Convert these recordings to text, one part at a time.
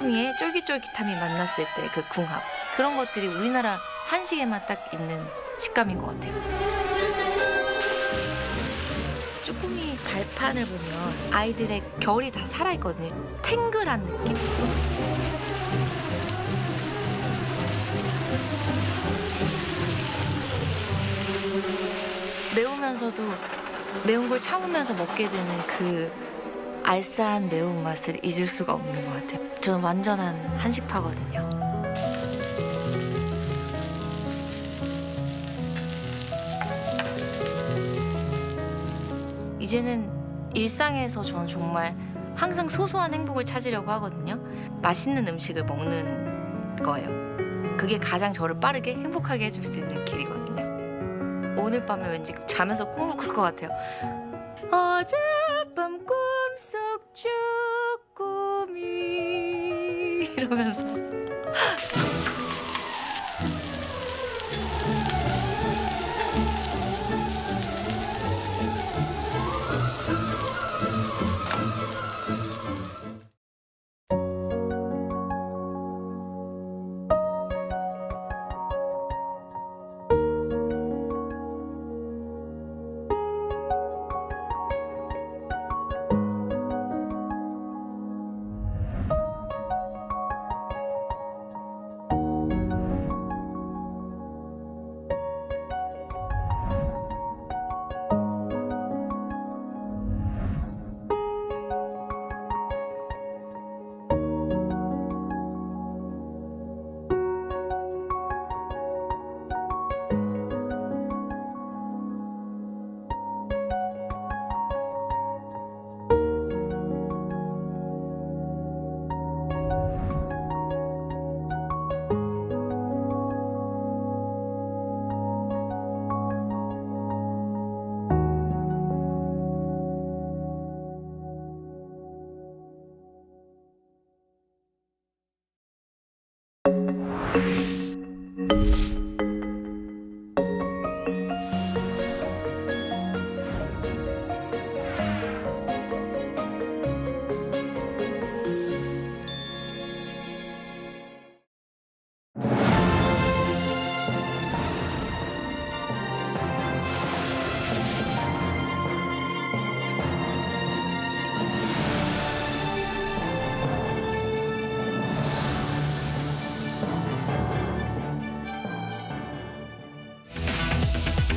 위에 쫄깃쫄깃함이 만났을 때 그 궁합, 그런 것들이 우리나라 한식에만 딱 있는 식감인 것 같아요. 쭈꾸미 발판을 보면 아이들의 결이 다 살아있거든요. 탱글한 느낌? 매우면서도 매운 걸 참으면서 먹게 되는 그 알싸한 매운맛을 잊을 수가 없는 것 같아요. 저는 완전한 한식파거든요. 이제는 일상에서 저는 정말 항상 소소한 행복을 찾으려고 하거든요. 맛있는 음식을 먹는 거예요. 그게 가장 저를 빠르게 행복하게 해줄 수 있는 길이거든요. 오늘 밤에 왠지 자면서 꿈을 꿀 것 같아요. 어젯밤 꿈속 쭈꾸미 이러면서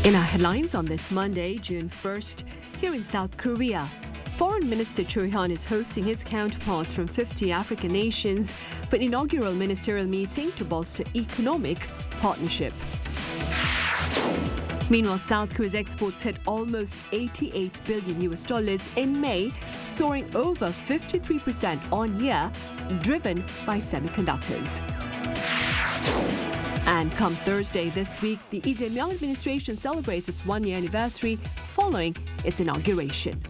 In our headlines on this Monday, June 1st, here in South Korea, Foreign Minister Choi Hyun is hosting his counterparts from 50 African nations for an inaugural ministerial meeting to bolster economic partnership. Meanwhile, South Korea's exports hit almost $88 billion in May, soaring over 53% on year, driven by semiconductors. And come Thursday this week, the Lee Jae Myung administration celebrates its one-year anniversary following its inauguration.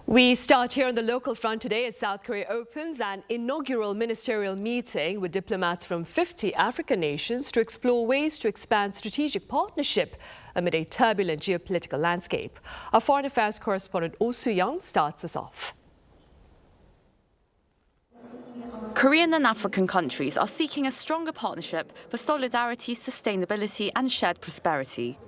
We start here on the local front today as South Korea opens an inaugural ministerial meeting with diplomats from 50 African nations to explore ways to expand strategic partnership amid a turbulent geopolitical landscape. Our foreign affairs correspondent Oh Soo-young starts us off. Korean and African countries are seeking a stronger partnership for solidarity, sustainability and shared prosperity.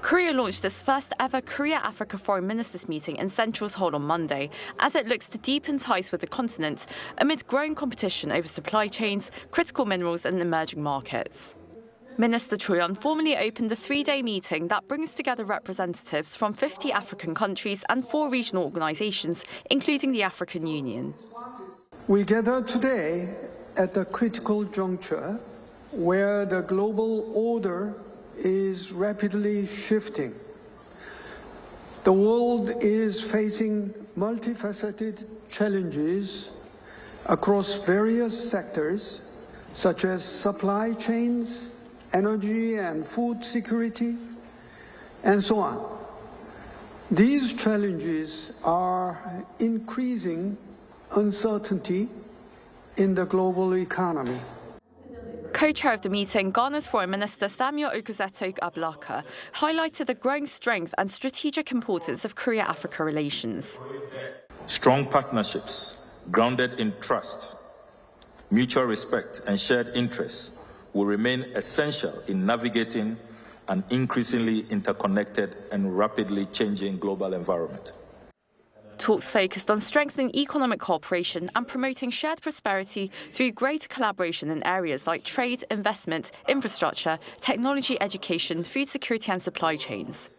Korea launched its first ever Korea-Africa Foreign Ministers meeting in Central Seoul on Monday as it looks to deepen ties with the continent amid growing competition over supply chains, critical minerals and emerging markets. Minister Choi Hyun formally opened the three-day meeting that brings together representatives from 50 African countries and 4 regional organisations, including the African Union. We gather today at a critical juncture where the global order is rapidly shifting. The world is facing multifaceted challenges across various sectors, such as supply chains, energy and food security, and so on. These challenges are increasing uncertainty in the global economy. Co-chair of the meeting, Ghana's Foreign Minister Samuel Okuzeto Ablaka highlighted the growing strength and strategic importance of Korea-Africa relations. Strong partnerships grounded in trust, mutual respect, and shared interests will remain essential in navigating an increasingly interconnected and rapidly changing global environment. Talks focused on strengthening economic cooperation and promoting shared prosperity through greater collaboration in areas like trade, investment, infrastructure, technology, education, food security and supply chains.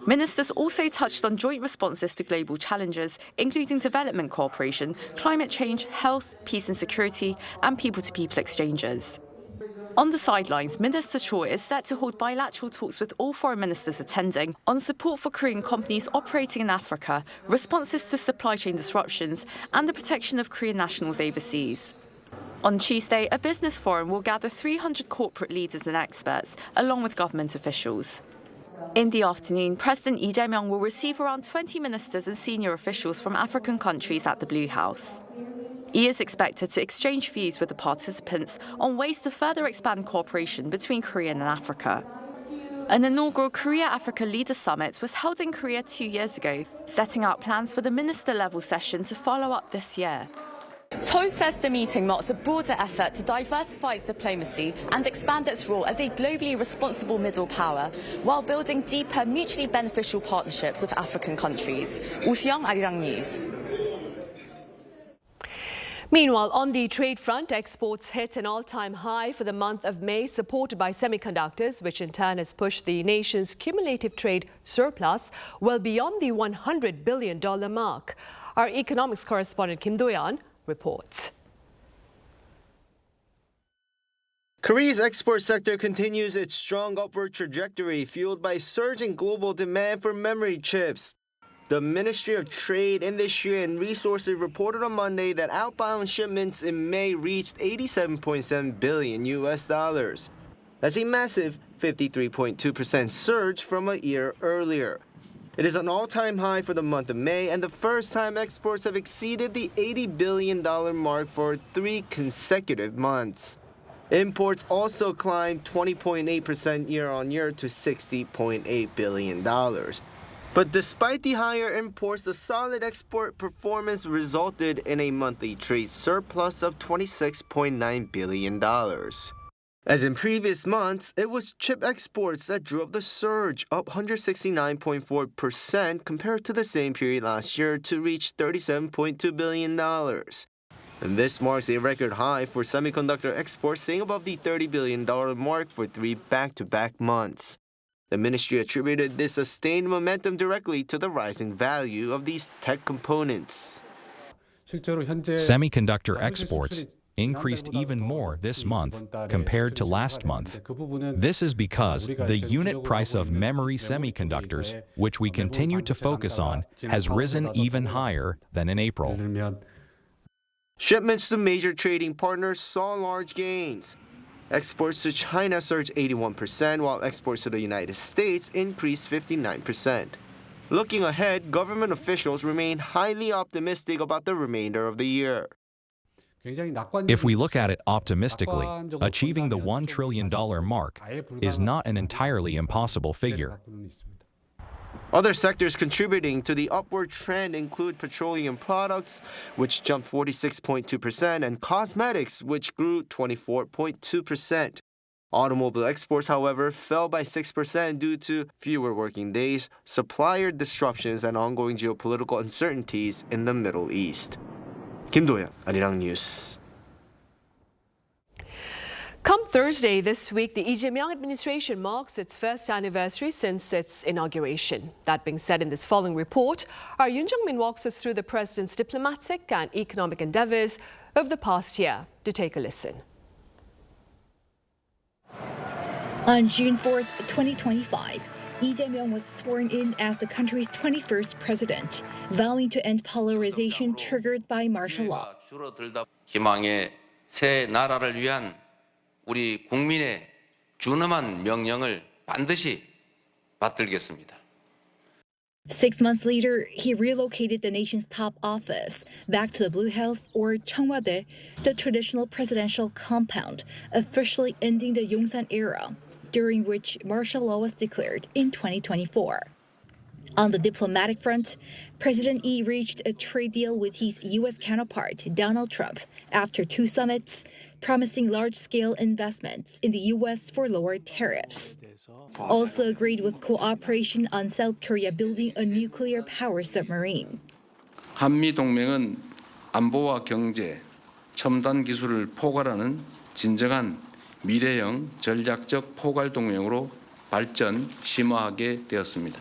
Ministers also touched on joint responses to global challenges, including development cooperation, climate change, health, peace and security, and people-to-people exchanges. On the sidelines, Minister Cho is set to hold bilateral talks with all foreign ministers attending on support for Korean companies operating in Africa, responses to supply chain disruptions, and the protection of Korean nationals overseas. On Tuesday, a business forum will gather 300 corporate leaders and experts, along with government officials. In the afternoon, President Lee Jae Myung will receive around 20 ministers and senior officials from African countries at the Blue House. He is expected to exchange views with the participants on ways to further expand cooperation between Korea and Africa. An inaugural Korea-Africa Leaders Summit was held in Korea 2 years ago, setting out plans for the minister-level session to follow up this year. Cho says the meeting marks a broader effort to diversify its diplomacy and expand its role as a globally responsible middle power, while building deeper, mutually beneficial partnerships with African countries. Oh Si-young, Arirang News. Meanwhile, on the trade front, exports hit an all-time high for the month of May, supported by semiconductors, which in turn has pushed the nation's cumulative trade surplus well beyond the $100 billion mark. Our economics correspondent Kim Do-yeon reports. Korea's export sector continues its strong upward trajectory, fueled by surging global demand for memory chips. The Ministry of Trade, Industry and Resources reported on Monday that outbound shipments in May reached $87.7 billion. That's a massive 53.2% surge from a year earlier. It is an all-time high for the month of May and the first time exports have exceeded the $80 billion mark for 3 consecutive months. Imports also climbed 20.8% year-on-year to $60.8 billion. But despite the higher imports, the solid export performance resulted in a monthly trade surplus of $26.9 billion. As in previous months, it was chip exports that drove the surge, up 169.4% compared to the same period last year to reach $37.2 billion. And this marks a record high for semiconductor exports, staying above the $30 billion mark for 3 back-to-back months. The ministry attributed this sustained momentum directly to the rising value of these tech components. Semiconductor exports increased even more this month compared to last month. This is because the unit price of memory semiconductors, which we continue to focus on, has risen even higher than in April. Shipments to major trading partners saw large gains. Exports to China surged 81%, while exports to the United States increased 59%. Looking ahead, government officials remain highly optimistic about the remainder of the year. If we look at it optimistically, achieving the $1 trillion mark is not an entirely impossible figure. Other sectors contributing to the upward trend include petroleum products, which jumped 46.2%, and cosmetics, which grew 24.2%. Automobile exports, however, fell by 6% due to fewer working days, supplier disruptions, and ongoing geopolitical uncertainties in the Middle East. Kim Do-yeon, Arirang News. Come Thursday this week, the Lee Jae Myung administration marks its first anniversary since its inauguration. That being said, in this following report, our Yoon Jung-min walks us through the president's diplomatic and economic endeavors of the past year. Do take a listen. On June 4th, 2025, Lee Jae Myung was sworn in as the country's 21st president, vowing to end polarization triggered by martial law. 희망의 새 나라를 위한 우리 국민의 준엄한 명령을 반드시 받들겠습니다. 6 months later, he relocated the nation's top office back to the Blue House, or Cheongwade, the traditional presidential compound, officially ending the Yongsan era, during which martial law was declared in 2024. On the diplomatic front, President Lee reached a trade deal with his U.S. counterpart, Donald Trump, after 2 summits, promising large-scale investments in the U.S. for lower tariffs. Also agreed with cooperation on South Korea building a nuclear power submarine. 한미 동맹은 안보와 경제, 첨단 기술을 포괄하는 진정한 미래형 전략적 포괄 동맹으로 발전 심화하게 되었습니다.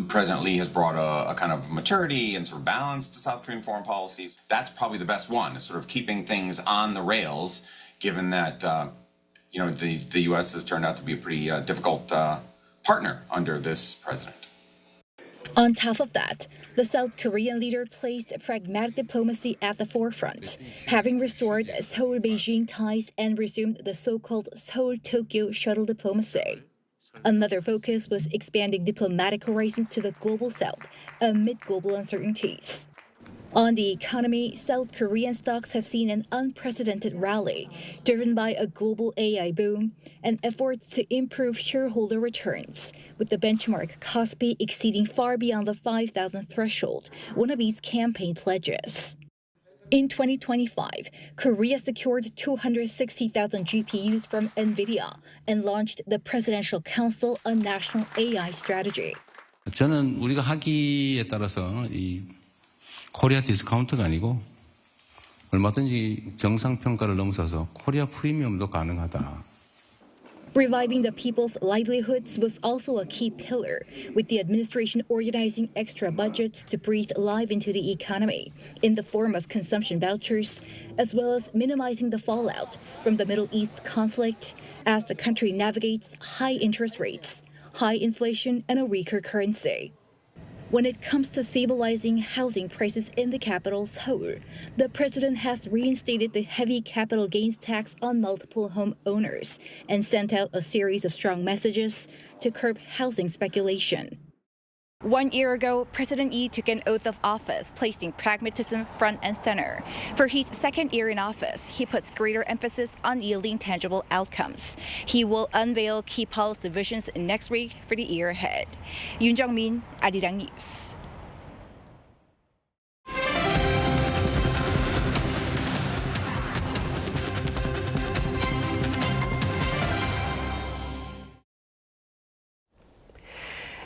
President Lee has brought a kind of maturity and sort of balance to South Korean foreign policies. That's probably the best one, is sort of keeping things on the rails, given that the U.S. has turned out to be a pretty difficult partner under this president. On top of that, the South Korean leader placed pragmatic diplomacy at the forefront, having restored Seoul-Beijing ties and resumed the so-called Seoul-Tokyo shuttle diplomacy. Another focus was expanding diplomatic horizons to the global south amid global uncertainties. On the economy, South Korean stocks have seen an unprecedented rally, driven by a global AI boom and efforts to improve shareholder returns, with the benchmark Kospi exceeding far beyond the 5,000 threshold, one of its campaign pledges. In 2025, Korea secured 260,000 GPUs from NVIDIA and launched the Presidential Council on National AI Strategy. 저는 우리가 하기에 따라서 이 코리아 디스카운트가 아니고 얼마든지 정상 평가를 넘어서서 코리아 프리미엄도 가능하다. Reviving the people's livelihoods was also a key pillar, with the administration organizing extra budgets to breathe life into the economy in the form of consumption vouchers, as well as minimizing the fallout from the Middle East conflict as the country navigates high interest rates, high inflation, and a weaker currency. When it comes to stabilizing housing prices in the capital, Seoul, the president has reinstated the heavy capital gains tax on multiple home owners and sent out a series of strong messages to curb housing speculation. 1 year ago, President Lee took an oath of office, placing pragmatism front and center. For his second year in office, he puts greater emphasis on yielding tangible outcomes. He will unveil key policy visions next week for the year ahead. Yoon Jung-min, Arirang News.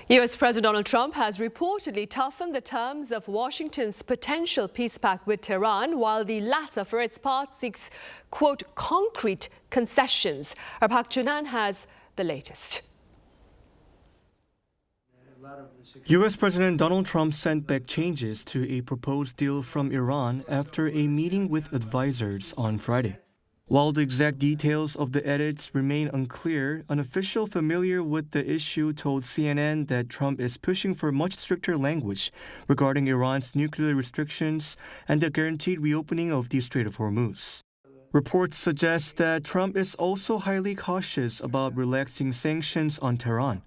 U.S. President Donald Trump has reportedly toughened the terms of Washington's potential peace pact with Tehran, while the latter, for its part, seeks, quote, concrete concessions. Our Park Jun-han has the latest. U.S. President Donald Trump sent back changes to a proposed deal from Iran after a meeting with advisors on Friday. While the exact details of the edits remain unclear, an official familiar with the issue told CNN that Trump is pushing for much stricter language regarding Iran's nuclear restrictions and the guaranteed reopening of the Strait of Hormuz. Reports suggest that Trump is also highly cautious about relaxing sanctions on Tehran,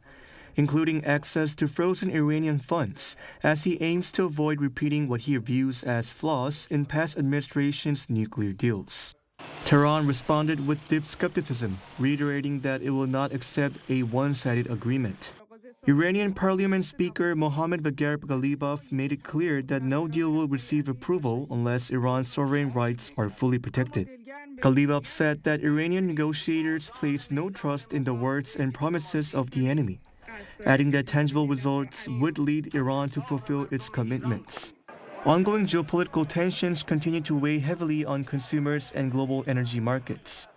including access to frozen Iranian funds, as he aims to avoid repeating what he views as flaws in past administrations' nuclear deals. Tehran responded with deep skepticism, reiterating that it will not accept a one-sided agreement. Iranian Parliament Speaker Mohammad Bagher Ghalibaf made it clear that no deal will receive approval unless Iran's sovereign rights are fully protected. Ghalibaf said that Iranian negotiators place no trust in the words and promises of the enemy, adding that tangible results would lead Iran to fulfill its commitments. Ongoing geopolitical tensions continue to weigh heavily on consumers and global energy markets.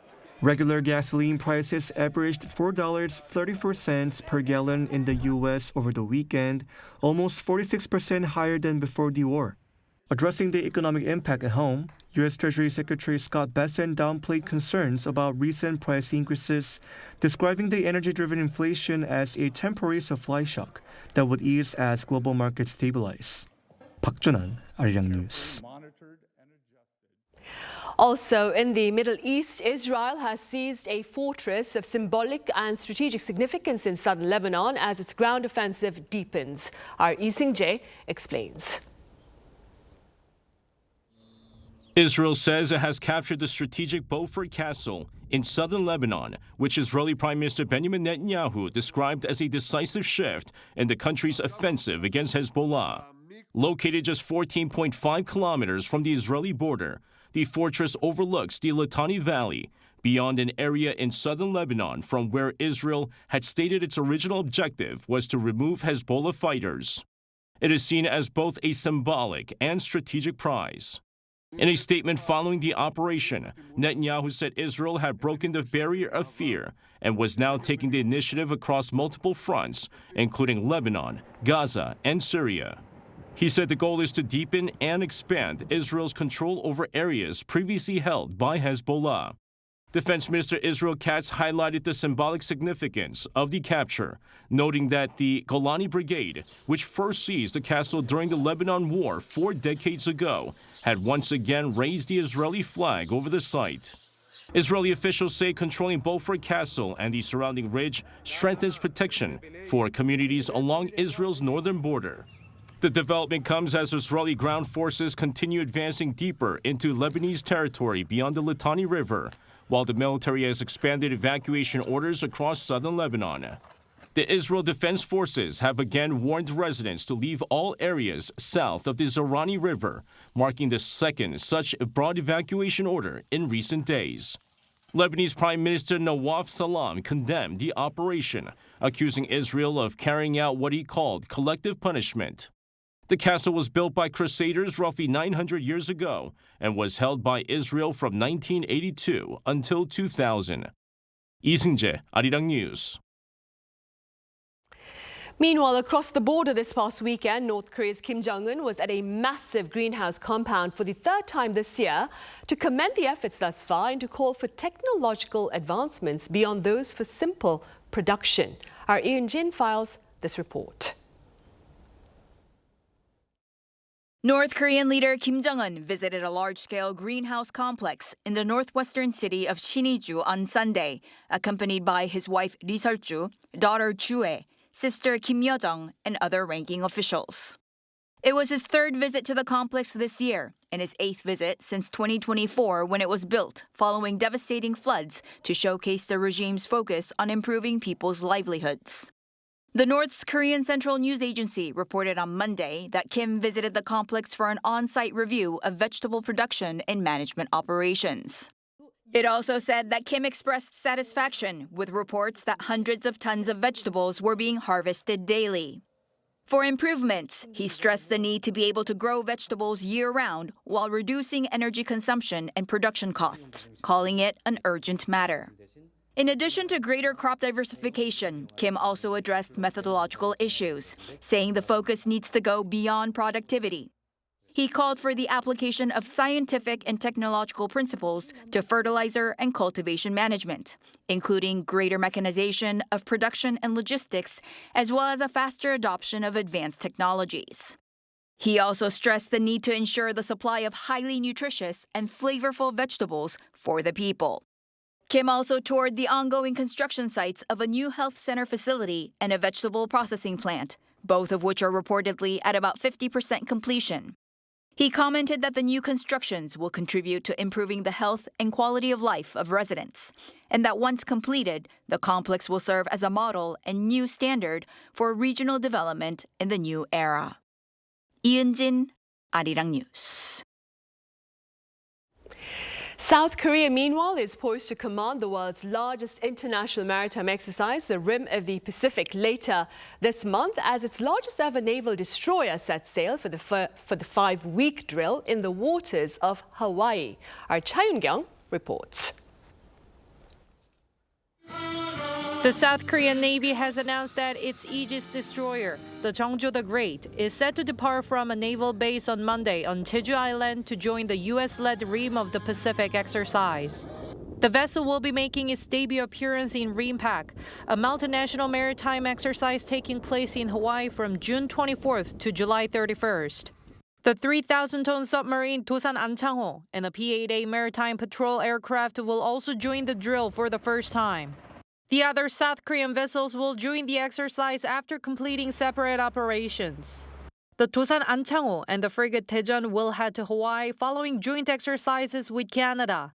Regular gasoline prices averaged $4.34 per gallon in the U.S. over the weekend, almost 46% higher than before the war. Addressing the economic impact at home, U.S. Treasury Secretary Scott Bessent downplayed concerns about recent price increases, describing the energy-driven inflation as a temporary supply shock that would ease as global markets stabilize. Park Jun-han, Arirang News. Also, in the Middle East, Israel has seized a fortress of symbolic and strategic significance in southern Lebanon as its ground offensive deepens. Our Lee Jae explains. Israel says it has captured the strategic Beaufort Castle in southern Lebanon, which Israeli Prime Minister Benjamin Netanyahu described as a decisive shift in the country's offensive against Hezbollah. Located just 14.5 kilometers from the Israeli border, the fortress overlooks the Litani Valley, beyond an area in southern Lebanon from where Israel had stated its original objective was to remove Hezbollah fighters. It is seen as both a symbolic and strategic prize. In a statement following the operation, Netanyahu said Israel had broken the barrier of fear and was now taking the initiative across multiple fronts, including Lebanon, Gaza, and Syria. He said the goal is to deepen and expand Israel's control over areas previously held by Hezbollah. Defense Minister Israel Katz highlighted the symbolic significance of the capture, noting that the Golani Brigade, which first seized the castle during the Lebanon War 4 decades ago, had once again raised the Israeli flag over the site. Israeli officials say controlling Beaufort Castle and the surrounding ridge strengthens protection for communities along Israel's northern border. The development comes as Israeli ground forces continue advancing deeper into Lebanese territory beyond the Litani River, while the military has expanded evacuation orders across southern Lebanon. The Israel Defense Forces have again warned residents to leave all areas south of the Zorani River, marking the second such broad evacuation order in recent days. Lebanese Prime Minister Nawaf Salam condemned the operation, accusing Israel of carrying out what he called collective punishment. The castle was built by Crusaders roughly 900 years ago and was held by Israel from 1982 until 2000. 이승재, Arirang News. Meanwhile, across the border this past weekend, North Korea's Kim Jong-un was at a massive greenhouse compound for the third time this year to commend the efforts thus far and to call for technological advancements beyond those for simple production. Our Ian Jin files this report. North Korean leader Kim Jong-un visited a large-scale greenhouse complex in the northwestern city of Sinuiju on Sunday, accompanied by his wife Lee Seol-ju, daughter Ju-ae, sister Kim Yo-jong, and other ranking officials. It was his third visit to the complex this year and his eighth visit since 2024 when it was built following devastating floods to showcase the regime's focus on improving people's livelihoods. The North Korean Central News Agency reported on Monday that Kim visited the complex for an on-site review of vegetable production and management operations. It also said that Kim expressed satisfaction with reports that hundreds of tons of vegetables were being harvested daily. For improvements, he stressed the need to be able to grow vegetables year-round while reducing energy consumption and production costs, calling it an urgent matter. In addition to greater crop diversification, Kim also addressed methodological issues, saying the focus needs to go beyond productivity. He called for the application of scientific and technological principles to fertilizer and cultivation management, including greater mechanization of production and logistics, as well as a faster adoption of advanced technologies. He also stressed the need to ensure the supply of highly nutritious and flavorful vegetables for the people. Kim also toured the ongoing construction sites of a new health center facility and a vegetable processing plant, both of which are reportedly at about 50% completion. He commented that the new constructions will contribute to improving the health and quality of life of residents, and that once completed, the complex will serve as a model and new standard for regional development in the new era. 이은진, Arirang News. South Korea, meanwhile, is poised to command the world's largest international maritime exercise, the Rim of the Pacific, later this month, as its largest ever naval destroyer sets sail for the 5-week drill in the waters of Hawaii. Our Cha Yun-kyung reports. The South Korean Navy has announced that its Aegis destroyer, the Jeongjo the Great, is set to depart from a naval base on Monday on Jeju Island to join the U.S.-led Rim of the Pacific exercise. The vessel will be making its debut appearance in RIMPAC, a multinational maritime exercise taking place in Hawaii from June 24th to July 31st. The 3,000-ton submarine Dosan Anchangho and a P-8A maritime patrol aircraft will also join the drill for the first time. The other South Korean vessels will join the exercise after completing separate operations. The Dosan Anchangho and the frigate Daejeon will head to Hawaii following joint exercises with Canada.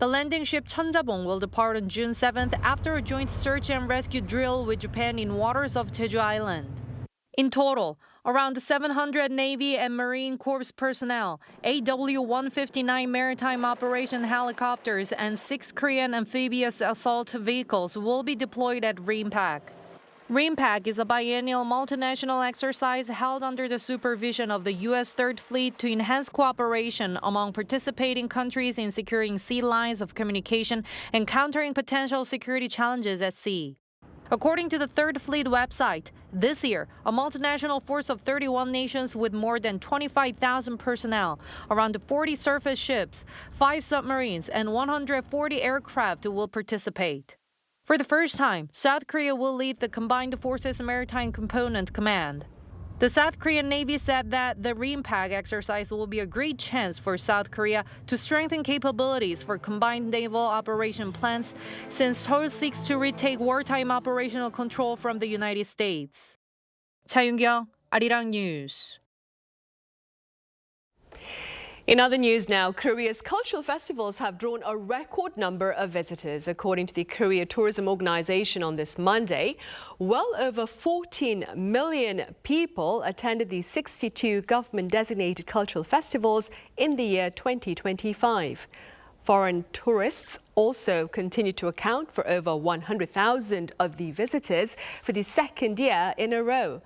The landing ship Cheonjabong will depart on June 7th after a joint search and rescue drill with Japan in waters of Jeju Island. In total, around 700 Navy and Marine Corps personnel, 8 W-159 maritime operation helicopters, and 6 Korean amphibious assault vehicles will be deployed at RIMPAC. RIMPAC is a biennial multinational exercise held under the supervision of the U.S. Third Fleet to enhance cooperation among participating countries in securing sea lines of communication and countering potential security challenges at sea. According to the Third Fleet website, this year, a multinational force of 31 nations with more than 25,000 personnel, around 40 surface ships, 5 submarines, and 140 aircraft will participate. For the first time, South Korea will lead the Combined Forces Maritime Component Command. The South Korean Navy said that the RIMPAC exercise will be a great chance for South Korea to strengthen capabilities for combined naval operation plans since Seoul seeks to retake wartime operational control from the United States. 차윤경, Arirang News. In other news now, Korea's cultural festivals have drawn a record number of visitors. According to the Korea Tourism Organization on this Monday, well over 14 million people attended the 62 government-designated cultural festivals in the year 2025. Foreign tourists also continue to account for over 100,000 of the visitors for the second year in a row.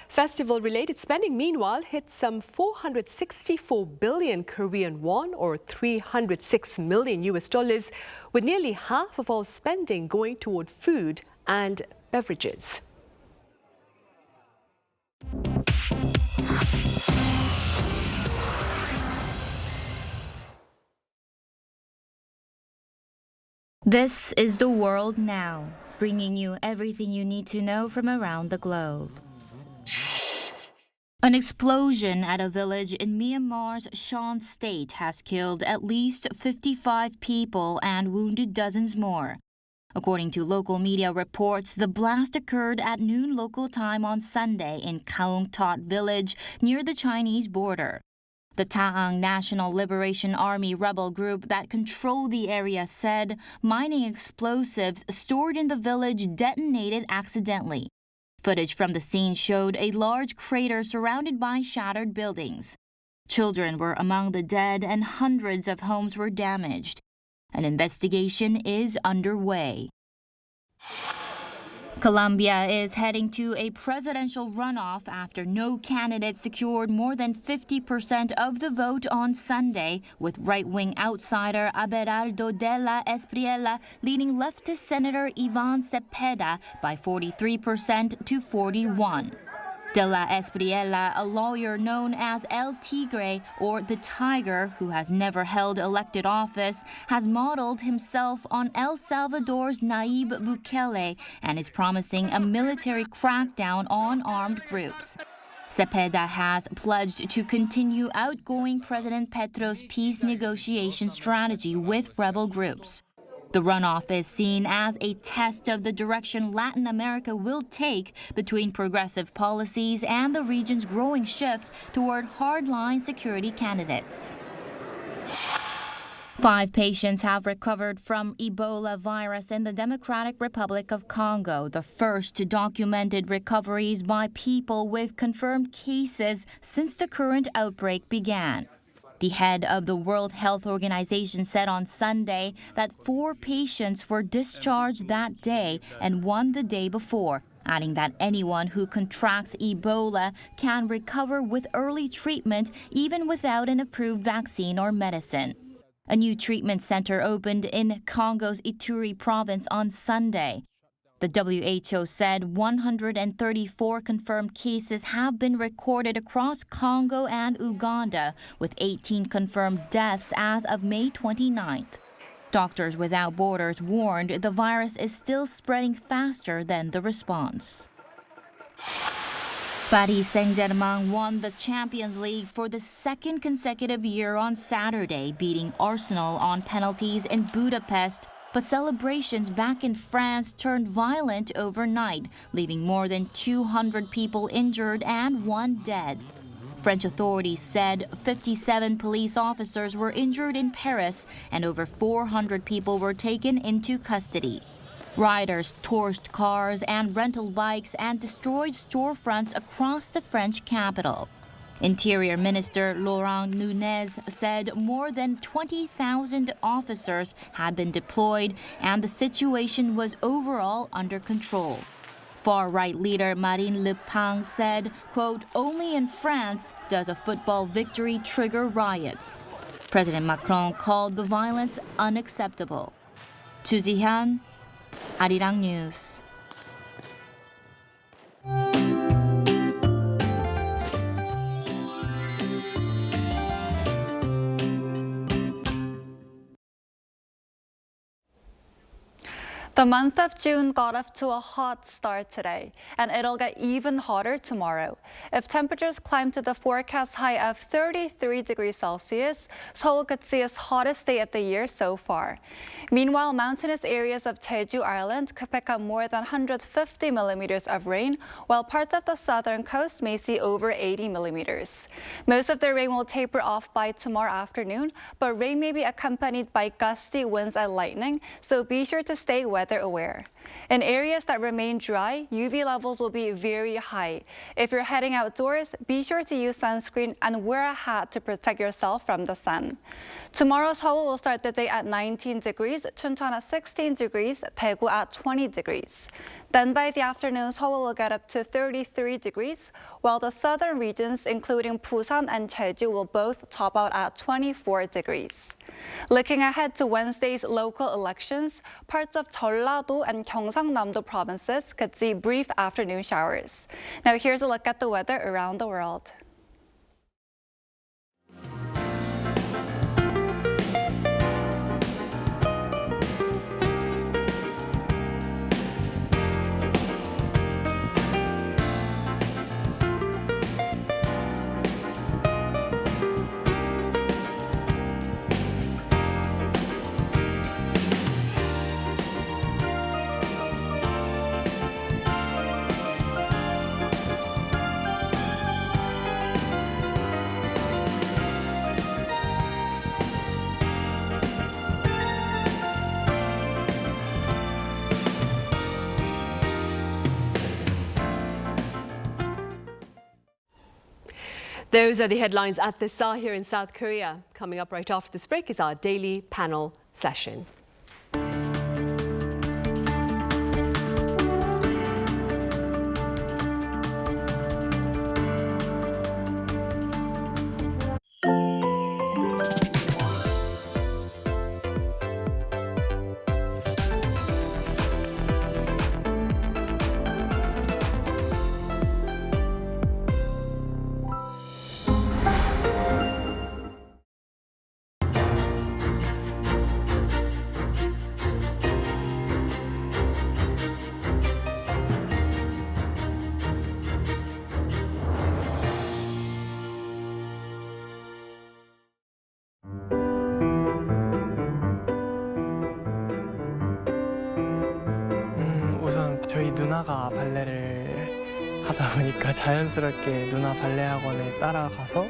Festival-related spending, meanwhile, hit some 464 billion Korean won, or $306 million, with nearly half of all spending going toward food and beverages. This is The World Now, bringing you everything you need to know from around the globe. An explosion at a village in Myanmar's Shan state has killed at least 55 people and wounded dozens more. According to local media reports, the blast occurred at noon local time on Sunday in Kaung Tot village near the Chinese border. The Taang National Liberation Army rebel group that controlled the area said mining explosives stored in the village detonated accidentally. Footage from the scene showed a large crater surrounded by shattered buildings. Children were among the dead and hundreds of homes were damaged. An investigation is underway. Colombia is heading to a presidential runoff after no candidate secured more than 50% of the vote on Sunday, with right-wing outsider Abelardo de la Espriella leading leftist Senator Ivan Cepeda by 43% to 41%. De la Espriella, a lawyer known as El Tigre, or the Tiger, who has never held elected office, has modeled himself on El Salvador's Nayib Bukele and is promising a military crackdown on armed groups. Cepeda has pledged to continue outgoing President Petro's peace negotiation strategy with rebel groups. The runoff is seen as a test of the direction Latin America will take between progressive policies and the region's growing shift toward hardline security candidates. 5 patients have recovered from Ebola virus in the Democratic Republic of Congo, the first documented recoveries by people with confirmed cases since the current outbreak began. The head of the World Health Organization said on Sunday that 4 patients were discharged that day and 1 the day before, adding that anyone who contracts Ebola can recover with early treatment even without an approved vaccine or medicine. A new treatment center opened in Congo's Ituri province on Sunday. The WHO said 134 confirmed cases have been recorded across Congo and Uganda, with 18 confirmed deaths as of May 29th. Doctors Without Borders warned the virus is still spreading faster than the response. Paris Saint-Germain won the Champions League for the second consecutive year on Saturday, beating Arsenal on penalties in Budapest. But celebrations back in France turned violent overnight, leaving more than 200 people injured and 1 dead. French authorities said 57 police officers were injured in Paris and over 400 people were taken into custody. Rioters torched cars and rental bikes and destroyed storefronts across the French capital. Interior Minister Laurent Nunez said more than 20,000 officers had been deployed and the situation was overall under control. Far-right leader Marine Le Pen said, quote, only in France does a football victory trigger riots. President Macron called the violence unacceptable. Chu Ji-hyun, Arirang News. The month of June got off to a hot start today, and it'll get even hotter tomorrow. If temperatures climb to the forecast high of 33 degrees Celsius, Seoul could see its hottest day of the year so far. Meanwhile, mountainous areas of Jeju Island could pick up more than 150 millimeters of rain, while parts of the southern coast may see over 80 millimeters. Most of the rain will taper off by tomorrow afternoon, but rain may be accompanied by gusty winds and lightning, so be sure to stay weather aware. In areas that remain dry, UV levels will be very high. If you're heading outdoors, be sure to use sunscreen and wear a hat to protect yourself from the sun. Tomorrow, Seoul will start the day at 19 degrees, Chuncheon at 16 degrees, Daegu at 20 degrees. Then by the afternoon, Seoul will get up to 33 degrees, while the southern regions, including Busan and Jeju, will both top out at 24 degrees. Looking ahead to Wednesday's local elections, parts of Jeollado and Gyeongsang-namdo provinces could see brief afternoon showers. Now here's a look at the weather around the world. Those are the headlines at this hour here in South Korea. Coming up right after this break is our daily panel session. 저희 누나가 발레를 하다 보니까 자연스럽게 누나 발레 학원에 따라가서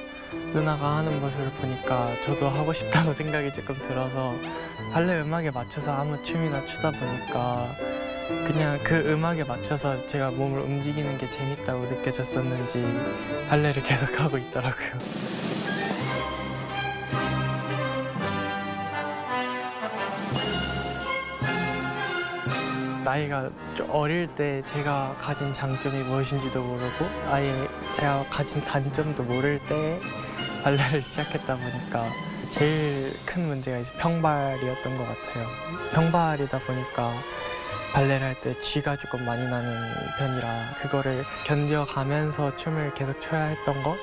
누나가 하는 모습을 보니까 저도 하고 싶다고 생각이 조금 들어서 발레 음악에 맞춰서 아무 춤이나 추다 보니까 그냥 그 음악에 맞춰서 제가 몸을 움직이는 게 재밌다고 느껴졌었는지 발레를 계속 하고 있더라고요. 나이가 좀 어릴 때 제가 가진 장점이 무엇인지도 모르고 아예 제가 가진 단점도 모를 때 발레를 시작했다 보니까 제일 큰 문제가 이제 평발이었던 것 같아요. 평발이다 보니까 발레를 할 때 쥐가 조금 많이 나는 편이라 그거를 견뎌가면서 춤을 계속 춰야 했던 거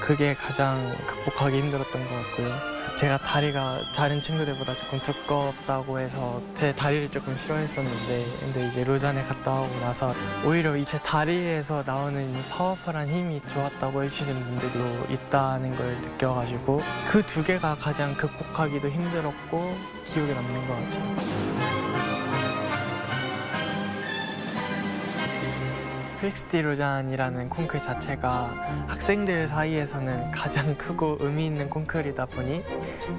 그게 가장 극복하기 힘들었던 것 같고요. 제가 다리가 다른 친구들보다 조금 두껍다고 해서 제 다리를 조금 싫어했었는데 근데 이제 로잔에 갔다 오고 나서 오히려 제 다리에서 나오는 파워풀한 힘이 좋았다고 해주시는 분들도 있다는 걸 느껴가지고 그 두 개가 가장 극복하기도 힘들었고 기억에 남는 것 같아요. 프릭스티 로잔이라는 콩쿨 자체가 학생들 사이에서는 가장 크고 의미 있는 콩쿨이다 보니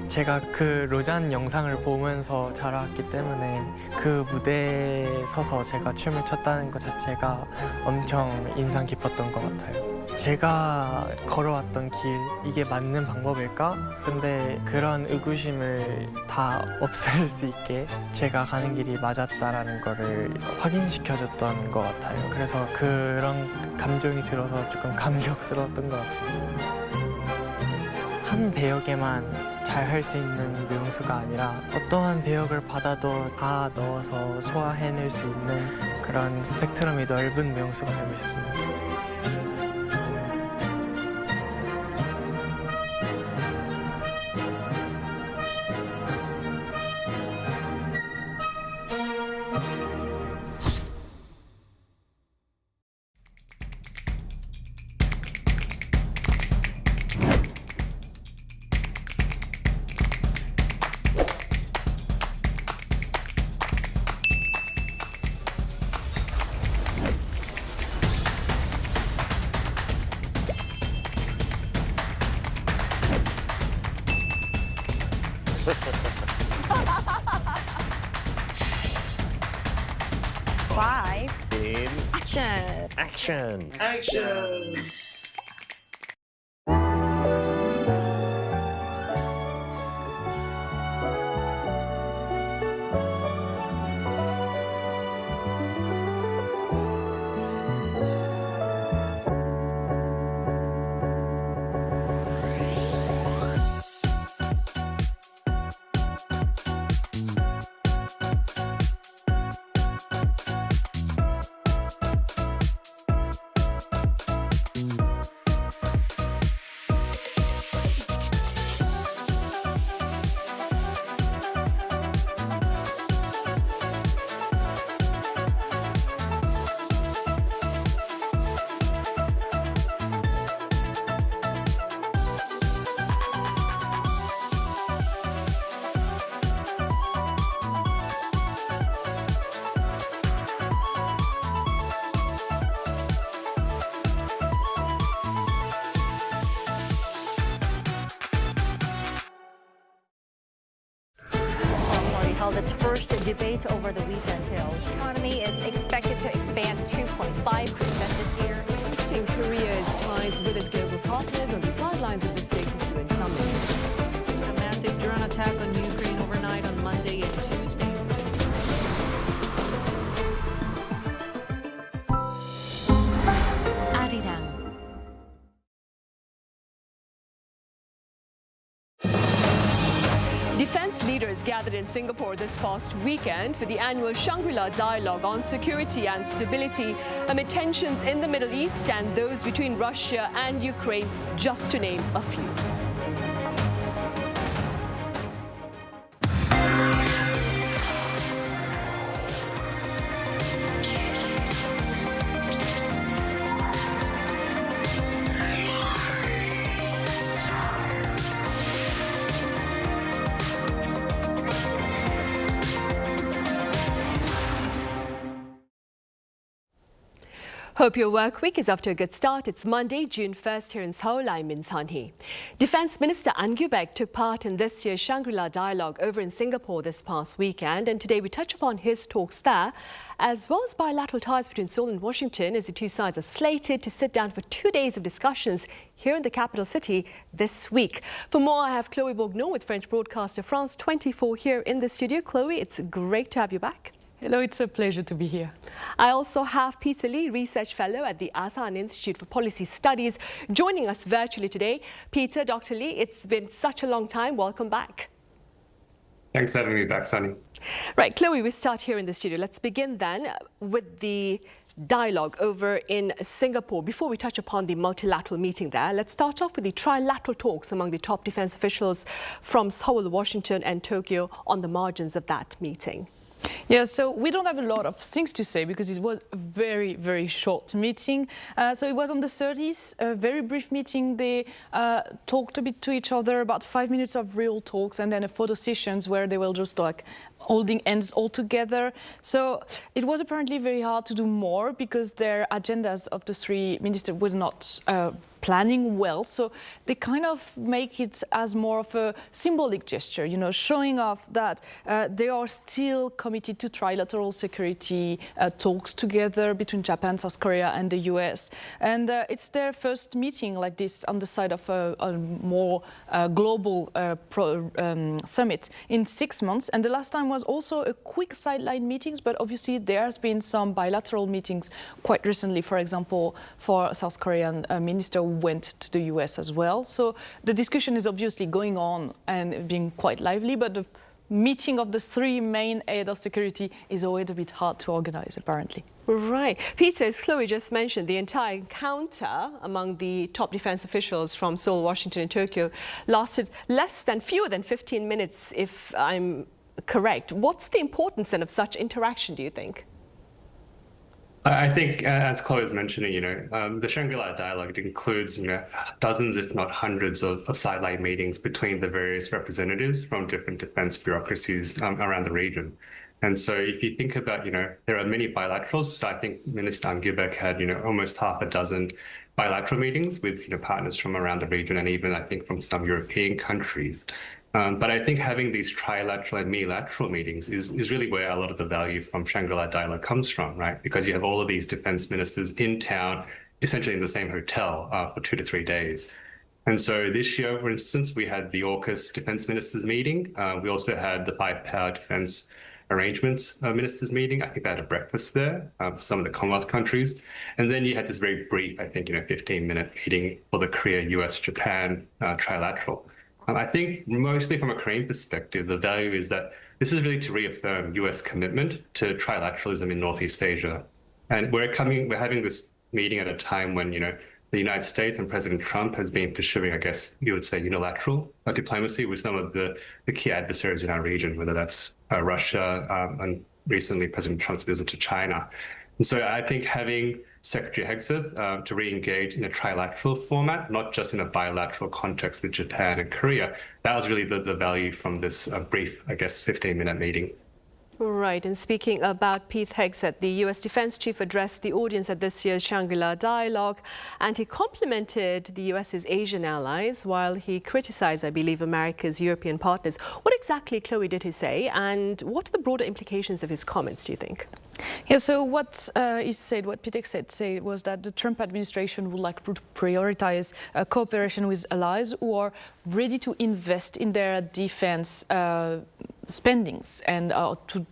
제가 그 로잔 영상을 보면서 자라왔기 때문에 그 무대에 서서 제가 춤을 췄다는 것 자체가 엄청 인상 깊었던 것 같아요. 제가 걸어왔던 길, 이게 맞는 방법일까? 근데 그런 의구심을 다 없앨 수 있게 제가 가는 길이 맞았다라는 거를 확인시켜줬던 것 같아요. 그래서 그런 감정이 들어서 조금 감격스러웠던 것 같아요. 한 배역에만 잘 할 수 있는 묘수가 아니라 어떠한 배역을 받아도 다 넣어서 소화해낼 수 있는 그런 스펙트럼이 넓은 묘수가 되고 싶습니다. Five. In action. Action. Action. Held its first debate over the weekend. The economy is expected to expand 2.5% this year. Boosting Korea's ties with its global partners on the sidelines of the status UN summit. A massive drone attack on Ukraine overnight on Monday and Tuesday. Arirang. Defense leaders gathered in Singapore this past weekend for the annual Shangri-La dialogue on security and stability amid tensions in the Middle East and those between Russia and Ukraine, just to name a few. Hope your work week is off to a good start. It's Monday, June 1st here in Seoul. I'm Min Sun-hee. Defense Minister An Gyu-baek took part in this year's Shangri-La dialogue over in Singapore this past weekend. And today we touch upon his talks there, as well as bilateral ties between Seoul and Washington, as the two sides are slated to sit down for 2 days of discussions here in the capital city this week. For more, I have Chloe Bourgnon with French broadcaster France 24 here in the studio. Chloe, it's great to have you back. Hello, it's a pleasure to be here. I also have Peter Lee, Research Fellow at the Asan Institute for Policy Studies, joining us virtually today. Peter, Dr. Lee, it's been such a long time. Welcome back. Thanks for having me back, Sunny. Right, Chloe, we start here in the studio. Let's begin then with the dialogue over in Singapore. Before we touch upon the multilateral meeting there, let's start off with the trilateral talks among the top defense officials from Seoul, Washington and Tokyo on the margins of that meeting. Yeah, so we don't have a lot of things to say because it was a very, very short meeting. So it was on the 30th, a very brief meeting. They talked a bit to each other, about 5 minutes of real talks, and then a photo sessions where they will just like holding hands all together. So it was apparently very hard to do more because their agendas of the three ministers was not planning well. So they kind of make it as more of a symbolic gesture, you know, showing off that they are still committed to trilateral security talks together between Japan, South Korea and the US. And it's their first meeting like this on the side of a more global summit in 6 months. And the last time was also a quick sideline meetings, but obviously there has been some bilateral meetings quite recently. For example, for South Korean minister went to the US as well. So the discussion is obviously going on and being quite lively, but the meeting of the three main heads of security is always a bit hard to organize, apparently. Right. Peter, as Chloe just mentioned, the entire encounter among the top defense officials from Seoul, Washington and Tokyo lasted fewer than 15 minutes, if I'm correct. What's the importance then of such interaction, do you think? I think, as Chloe was mentioning, you know, the Shangri-La dialogue includes, you know, dozens, if not hundreds of sideline meetings between the various representatives from different defense bureaucracies around the region. And so if you think about, you know, there are many bilaterals. So I think Minister Gibek had, you know, almost half a dozen bilateral meetings with, you know, partners from around the region and even, I think, from some European countries. But I think having these trilateral and bilateral meetings is really where a lot of the value from Shangri-La dialogue comes from, right? Because you have all of these defense ministers in town, essentially in the same hotel for 2 to 3 days. And so this year, for instance, we had the AUKUS defense ministers meeting. We also had the Five Power Defense Arrangements ministers meeting. I think they had a breakfast there for some of the Commonwealth countries. And then you had this very brief, I think, you know, 15-minute meeting for the Korea, US, Japan trilateral. I think mostly from a Korean perspective, the value is that this is really to reaffirm US commitment to trilateralism in Northeast Asia. And we're having this meeting at a time when, you know, the United States and President Trump has been pursuing, I guess you would say, unilateral diplomacy with some of the key adversaries in our region, whether that's Russia and recently President Trump's visit to China. And so I think having Secretary Hegseth to re-engage in a trilateral format, not just in a bilateral context with Japan and Korea, that was really the value from this brief, I guess, 15-minute meeting. Right, and speaking about Pete Hegseth, the US Defense Chief addressed the audience at this year's Shangri-La Dialogue, and he complimented the US's Asian allies while he criticized, I believe, America's European partners. What exactly, Chloe, did he say, and what are the broader implications of his comments, do you think? Yeah, so what he said, what Pete Hegseth said, was that the Trump administration would like to prioritize cooperation with allies who are ready to invest in their defense spendings and to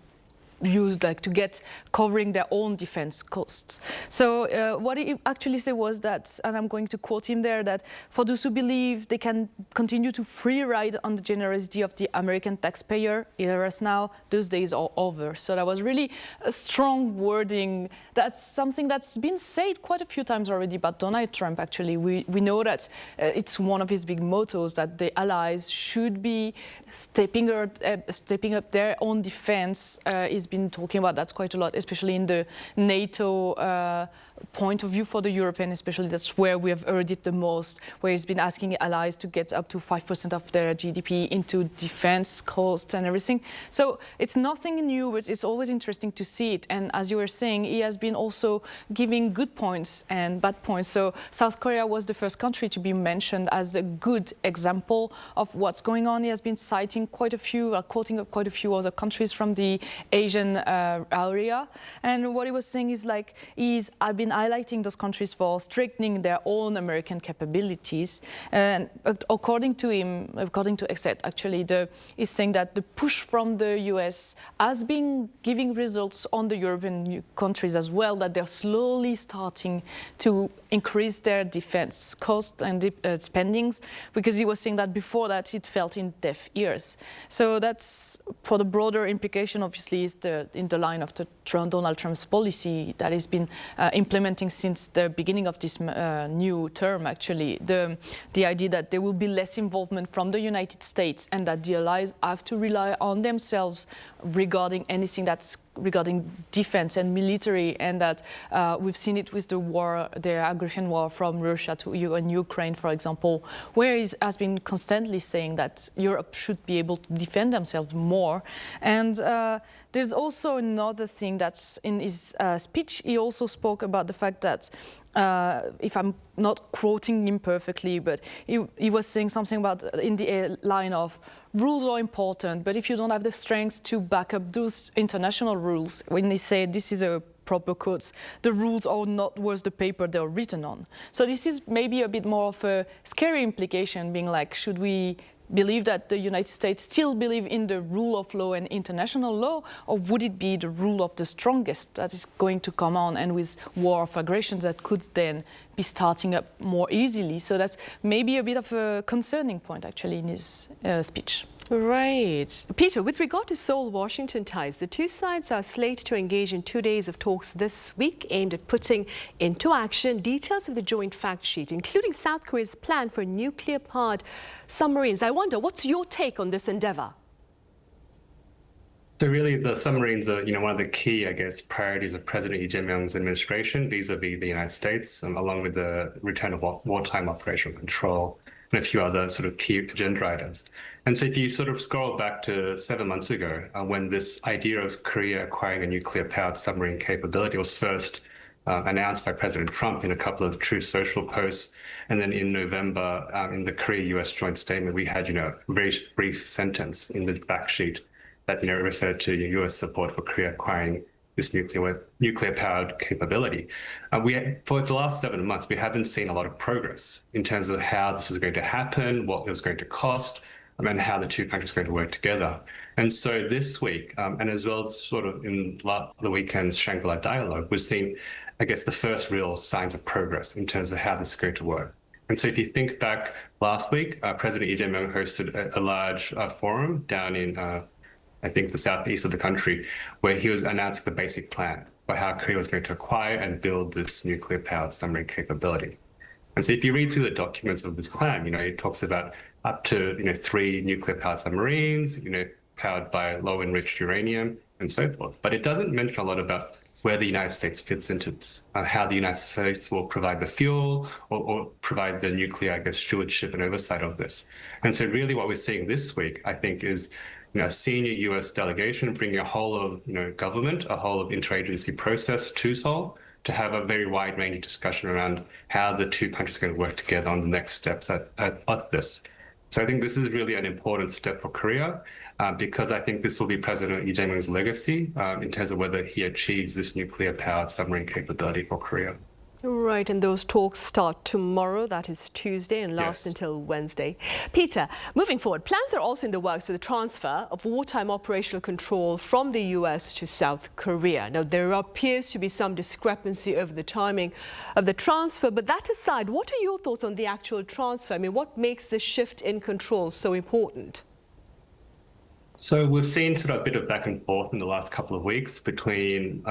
get covering their own defense costs. So what he actually said was that, and I'm going to quote him there, that for those who believe they can continue to free ride on the generosity of the American taxpayer, whereas now those days are over. So that was really a strong wording. That's something that's been said quite a few times already about Donald Trump, actually. We know that it's one of his big mottos that the allies should be stepping up their own defense. He's been talking about that quite a lot, especially in the NATO point of view for the European, especially that's where we have heard it the most, where he's been asking allies to get up to 5% of their GDP into defense costs and everything. So it's nothing new, but it's always interesting to see it. And as you were saying, he has been also giving good points and bad points. So South Korea was the first country to be mentioned as a good example of what's going on. He has been citing quite a few, quoting quite a few other countries from the Asian area. And what he was saying is like, I've been highlighting those countries for strengthening their own American capabilities. And according to him, according to Hegseth, actually, he's saying that the push from the US has been giving results on the European countries as well, that they're slowly starting to increase their defense costs and spendings, because he was saying that before that it felt in deaf ears. So that's, for the broader implication, obviously, is in the line of Donald Trump's policy that has been implementing since the beginning of this new term, actually. The idea that there will be less involvement from the United States and that the allies have to rely on themselves regarding anything that's regarding defense and military, and that we've seen it with the war, the aggression war from Russia to Ukraine, for example, where he has been constantly saying that Europe should be able to defend themselves more. And there's also another thing that's in his speech. He also spoke about the fact that, if I'm not quoting him perfectly, but he was saying something about in the line of rules are important, but if you don't have the strength to back up those international rules, when they say this is a proper quotes, the rules are not worth the paper they're written on. So this is maybe a bit more of a scary implication, being like, should we believe that the United States still believe in the rule of law and international law, or would it be the rule of the strongest that is going to come on, and with war of aggressions that could then be starting up more easily? So that's maybe a bit of a concerning point actually in his speech. Right. Peter, with regard to Seoul-Washington ties, the two sides are slated to engage in 2 days of talks this week aimed at putting into action details of the joint fact sheet, including South Korea's plan for nuclear-powered submarines. I wonder, what's your take on this endeavor? So really, the submarines are, one of the key, priorities of President Lee Jae Myung's administration vis-a-vis the United States, along with the return of wartime operational control and a few other sort of key agenda items. And so if you sort of scroll back to 7 months ago, when this idea of Korea acquiring a nuclear-powered submarine capability was first announced by President Trump in a couple of Truth Social posts, and then in November, in the Korea-US joint statement, we had, a very brief sentence in the fact sheet that, referred to US support for Korea acquiring this nuclear-powered capability. For the last 7 months, we haven't seen a lot of progress in terms of how this was going to happen, what it was going to cost, and how the two countries are going to work together. And so this week, and as well as sort of in the weekend's Shangri-La dialogue, we've seen, the first real signs of progress in terms of how this is going to work. And so if you think back last week, President Lee Jae Myung hosted a large forum down in I think the southeast of the country, where he was announcing the basic plan for how Korea was going to acquire and build this nuclear-powered submarine capability. And so if you read through the documents of this plan, it talks about up to 3 nuclear-powered submarines, powered by low-enriched uranium and so forth. But it doesn't mention a lot about where the United States fits into this, how the United States will provide the fuel or provide the nuclear, stewardship and oversight of this. And so really what we're seeing this week, I think, is a senior US delegation bringing a whole of government, a whole of interagency process to Seoul to have a very wide-ranging discussion around how the two countries are going to work together on the next steps at this. So I think this is really an important step for Korea because I think this will be President Lee Jae Myung's legacy in terms of whether he achieves this nuclear-powered submarine capability for Korea. Right, and those talks start tomorrow, that is Tuesday, and last until Wednesday. Peter, moving forward, plans are also in the works for the transfer of wartime operational control from the US to South Korea. Now, there appears to be some discrepancy over the timing of the transfer, but that aside, what are your thoughts on the actual transfer? I mean, what makes the shift in control so important? So we've seen sort of a bit of back and forth in the last couple of weeks between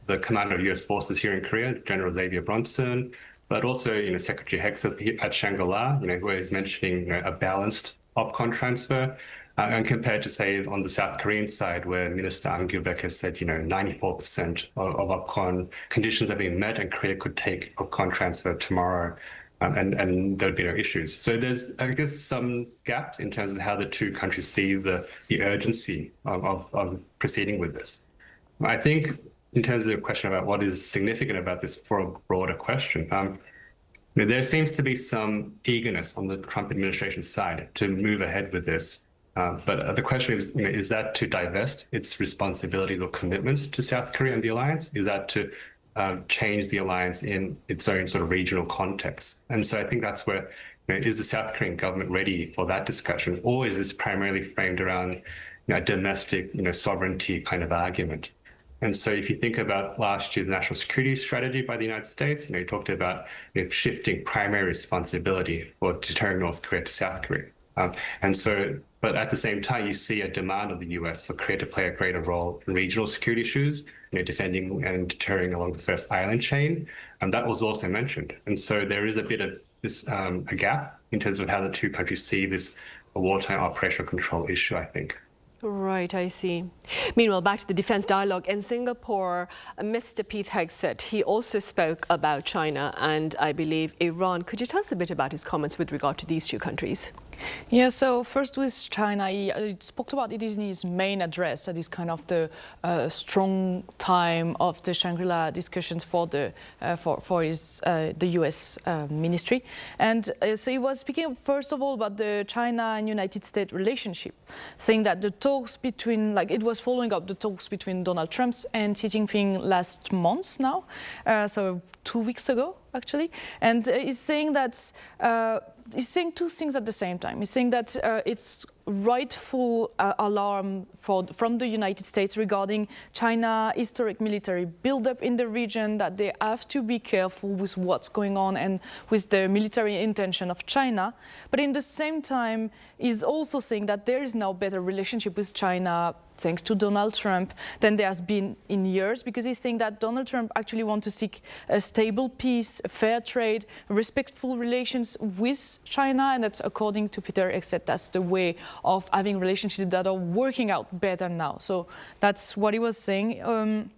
the commander of US forces here in Korea, General Xavier Bronson, but also, Secretary Hegseth at Shangri-La, where he's mentioning a balanced OPCON transfer, and compared to, say, on the South Korean side, where Minister Ahn Kyung-baek has said, 94% of OPCON conditions have been met, and Korea could take OPCON transfer tomorrow, and there'd be no issues. So there's, some gaps in terms of how the two countries see the urgency of proceeding with this. I think, in terms of the question about what is significant about this for a broader question, there seems to be some eagerness on the Trump administration side to move ahead with this. But the question is that to divest its responsibilities or commitments to South Korea and the alliance? Is that to change the alliance in its own sort of regional context? And so I think that's where, is the South Korean government ready for that discussion? Or is this primarily framed around a domestic, sovereignty kind of argument? And so if you think about last year's national security strategy by the United States, you talked about shifting primary responsibility for deterring North Korea to South Korea. But at the same time, you see a demand of the US for Korea to play a greater role in regional security issues, defending and deterring along the first island chain. And that was also mentioned. And so there is a bit of this, a gap in terms of how the two countries see this wartime operational control issue, I think. Right, I see. Meanwhile, back to the defense dialogue in Singapore, Mr. Pete Hegseth, he also spoke about China and I believe Iran. Could you tell us a bit about his comments with regard to these two countries? Yeah, so first with China, he spoke about it in his main address. That is kind of the strong time of the Shangri-La discussions for the U.S. ministry. And so he was speaking first of all about the China and United States relationship, saying that the talks between, like it was following up the talks between Donald Trump and Xi Jinping last month now, so 2 weeks ago actually, and he's saying that he's saying two things at the same time. He's saying that it's rightful alarm from the United States regarding China historic military buildup in the region, that they have to be careful with what's going on and with the military intention of China. But in the same time, he's also saying that there is now better relationship with China thanks to Donald Trump than there has been in years, because he's saying that Donald Trump actually wants to seek a stable peace, fair trade, respectful relations with China, and that's according to Peter Hegseth, that's the way of having relationships that are working out better now. So that's what he was saying.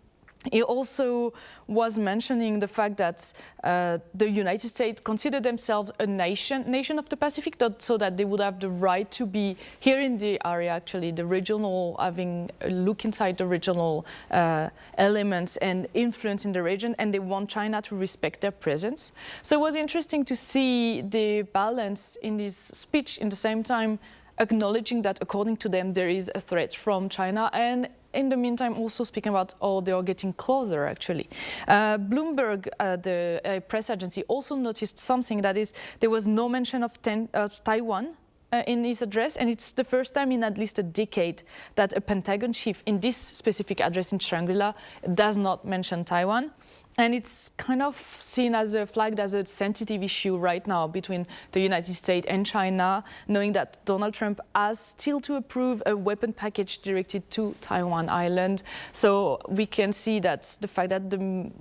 He also was mentioning the fact that the United States consider themselves a nation of the Pacific, so that they would have the right to be here in the area, actually, the regional, having a look inside the regional elements and influence in the region, and they want China to respect their presence. So it was interesting to see the balance in this speech, in the same time acknowledging that according to them there is a threat from China, and in the meantime also speaking about how they are getting closer actually. Bloomberg, the press agency, also noticed something, that is there was no mention of Taiwan in his address, and it's the first time in at least a decade that a Pentagon chief in this specific address in Shangri-La does not mention Taiwan. And it's kind of seen as flagged as a sensitive issue right now between the United States and China, knowing that Donald Trump has still to approve a weapon package directed to Taiwan Island. So we can see that the fact that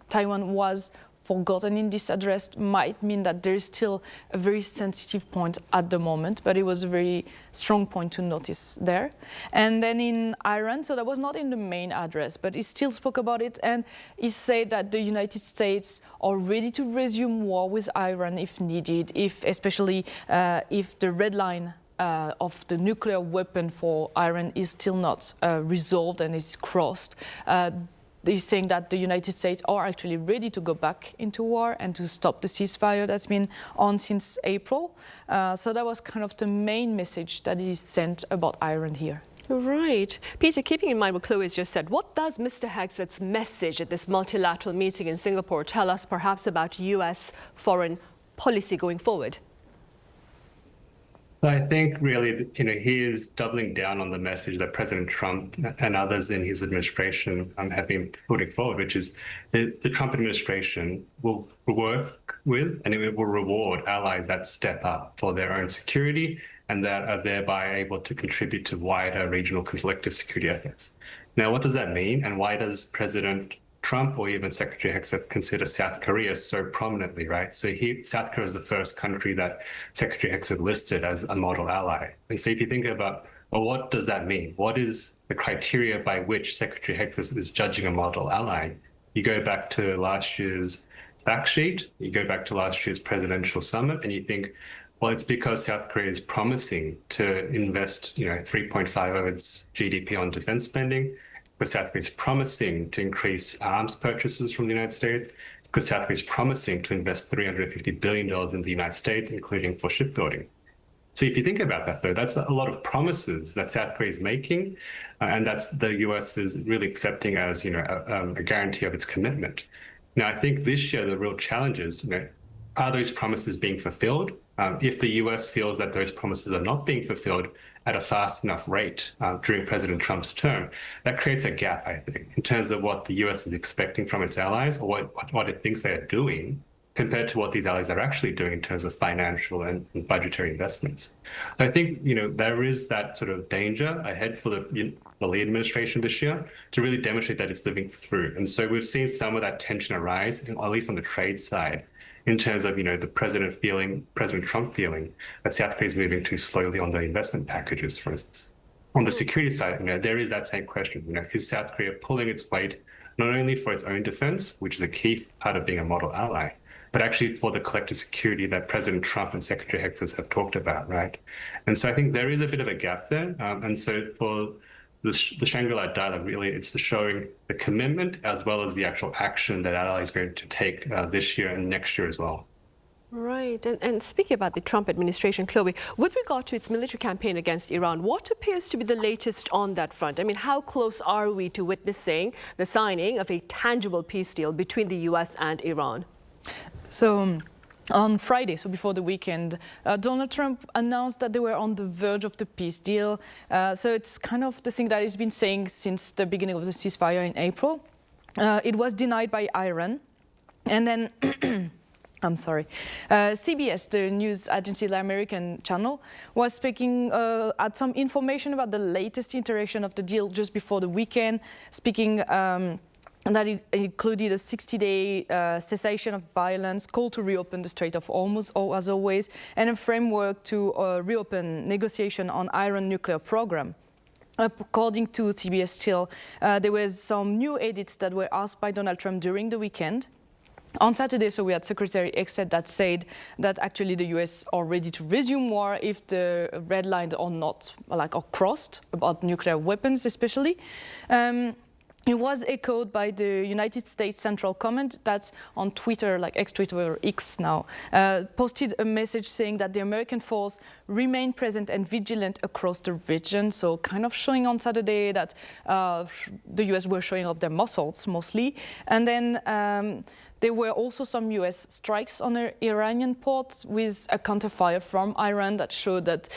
Taiwan was forgotten in this address might mean that there is still a very sensitive point at the moment, but it was a very strong point to notice there. And then in Iran, so that was not in the main address, but he still spoke about it, and he said that the United States are ready to resume war with Iran if needed, especially if the red line of the nuclear weapon for Iran is still not resolved and is crossed. He's saying that the United States are actually ready to go back into war and to stop the ceasefire that's been on since April. So that was kind of the main message that is sent about Iran here. Right. Peter, keeping in mind what Chloe has just said, what does Mr. Hegseth's message at this multilateral meeting in Singapore tell us perhaps about US foreign policy going forward? I think really, he is doubling down on the message that President Trump and others in his administration have been putting forward, which is the Trump administration will work with and it will reward allies that step up for their own security and that are thereby able to contribute to wider regional collective security efforts. Now, what does that mean, and why does President Trump or even Secretary Hegseth consider South Korea so prominently, right? So South Korea is the first country that Secretary Hegseth listed as a model ally. And so if you think about, well, what does that mean? What is the criteria by which Secretary Hegseth is judging a model ally? You go back to last year's fact sheet, you go back to last year's presidential summit, and you think, well, it's because South Korea is promising to invest, 3.5 of its GDP on defense spending, because South Korea is promising to increase arms purchases from the United States, because South Korea is promising to invest $350 billion in the United States, including for shipbuilding. So if you think about that, though, that's a lot of promises that South Korea is making, and that's the US is really accepting as, a guarantee of its commitment. Now, I think this year the real challenge is, are those promises being fulfilled? If the US feels that those promises are not being fulfilled at a fast enough rate during President Trump's term, that creates a gap, I think, in terms of what the US is expecting from its allies, or what it thinks they are doing, compared to what these allies are actually doing in terms of financial and budgetary investments. So I think, there is that sort of danger ahead for the Lee administration this year to really demonstrate that it's living through. And so we've seen some of that tension arise, at least on the trade side, in terms of, the President Trump feeling that South Korea is moving too slowly on the investment packages, for instance. on the security side, there is that same question. Is South Korea pulling its weight not only for its own defense, which is a key part of being a model ally, but actually for the collective security that President Trump and Secretary Hector have talked about, right? And so I think there is a bit of a gap there. And so for the Shangri-La dialogue, really, it's showing the commitment as well as the actual action that Ally is going to take this year and next year as well. Right. And speaking about the Trump administration, Chloe, with regard to its military campaign against Iran, what appears to be the latest on that front? I mean, how close are we to witnessing the signing of a tangible peace deal between the U.S. and Iran? So on Friday, so before the weekend, Donald Trump announced that they were on the verge of the peace deal. So it's kind of the thing that he's been saying since the beginning of the ceasefire in April. It was denied by Iran. And then I'm sorry. CBS, the news agency, the American channel, was speaking at some information about the latest iteration of the deal just before the weekend, speaking that it included a 60-day cessation of violence, call to reopen the Strait of Hormuz, as always, and a framework to reopen negotiation on Iran nuclear program. According to CBS still, there were some new edits that were asked by Donald Trump during the weekend. On Saturday, so we had Secretary Hector that said that actually the US are ready to resume war if the red lines are not, are crossed, about nuclear weapons especially. It was echoed by the United States Central Command that on Twitter, like ex-Twitter or X now, posted a message saying that the American force remain present and vigilant across the region. So kind of showing on Saturday that the US were showing up their muscles mostly. And then there were also some US strikes on the Iranian ports with a counterfire from Iran that showed that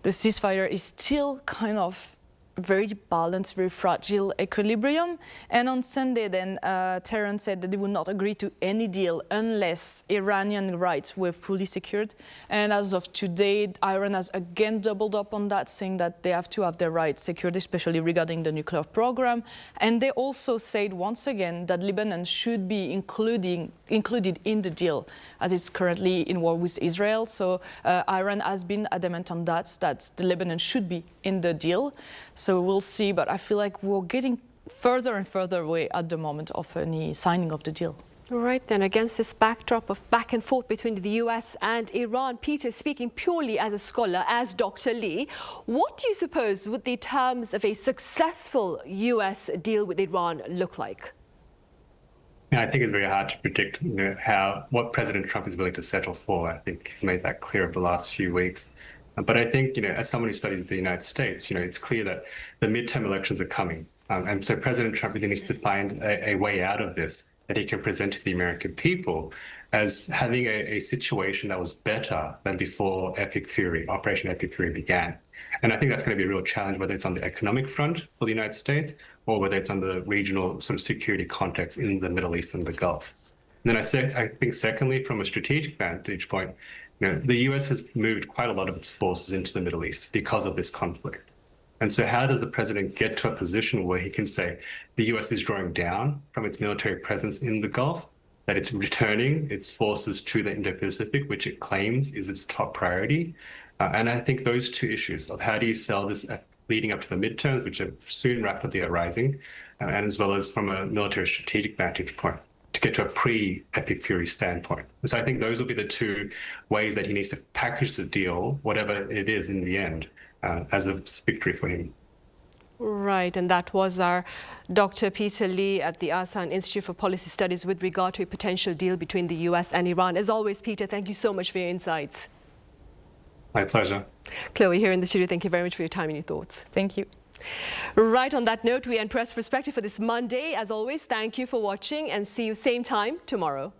the ceasefire is still kind of very balanced, very fragile equilibrium. And on Sunday then, Tehran said that they would not agree to any deal unless Iranian rights were fully secured. And as of today, Iran has again doubled up on that, saying that they have to have their rights secured, especially regarding the nuclear program. And they also said once again that Lebanon should be included in the deal, as it's currently in war with Israel. So Iran has been adamant on that the Lebanon should be in the deal. So we'll see, but I feel like we're getting further and further away at the moment of any signing of the deal. Right then, against this backdrop of back and forth between the US and Iran, Peter, speaking purely as a scholar, as Dr. Lee, what do you suppose would the terms of a successful US deal with Iran look like? Yeah, I think it's very hard to predict what President Trump is willing to settle for. I think he's made that clear over the last few weeks. But I think, as someone who studies the United States, it's clear that the midterm elections are coming. And so President Trump really needs to find a way out of this that he can present to the American people as having a situation that was better than before Operation Epic Fury began. And I think that's going to be a real challenge, whether it's on the economic front for the United States or whether it's on the regional sort of security context in the Middle East and the Gulf. And then I think secondly, from a strategic vantage point, the US has moved quite a lot of its forces into the Middle East because of this conflict. And so how does the president get to a position where he can say the US is drawing down from its military presence in the Gulf, that it's returning its forces to the Indo-Pacific, which it claims is its top priority? And I think those two issues of how do you sell this leading up to the midterms, which are soon rapidly arising, and as well as from a military strategic vantage point, to get to a pre-Epic Fury standpoint. So I think those will be the two ways that he needs to package the deal, whatever it is in the end, as a victory for him. Right, and that was our Dr. Peter Lee at the Asan Institute for Policy Studies with regard to a potential deal between the US and Iran. As always, Peter, thank you so much for your insights. My pleasure. Chloe here in the studio, thank you very much for your time and your thoughts. Thank you. Right, on that note, we end Press Perspective for this Monday. As always, thank you for watching and see you same time tomorrow.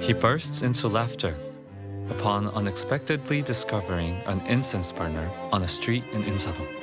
He bursts into laughter. upon unexpectedly discovering an incense burner on a street in Insadong.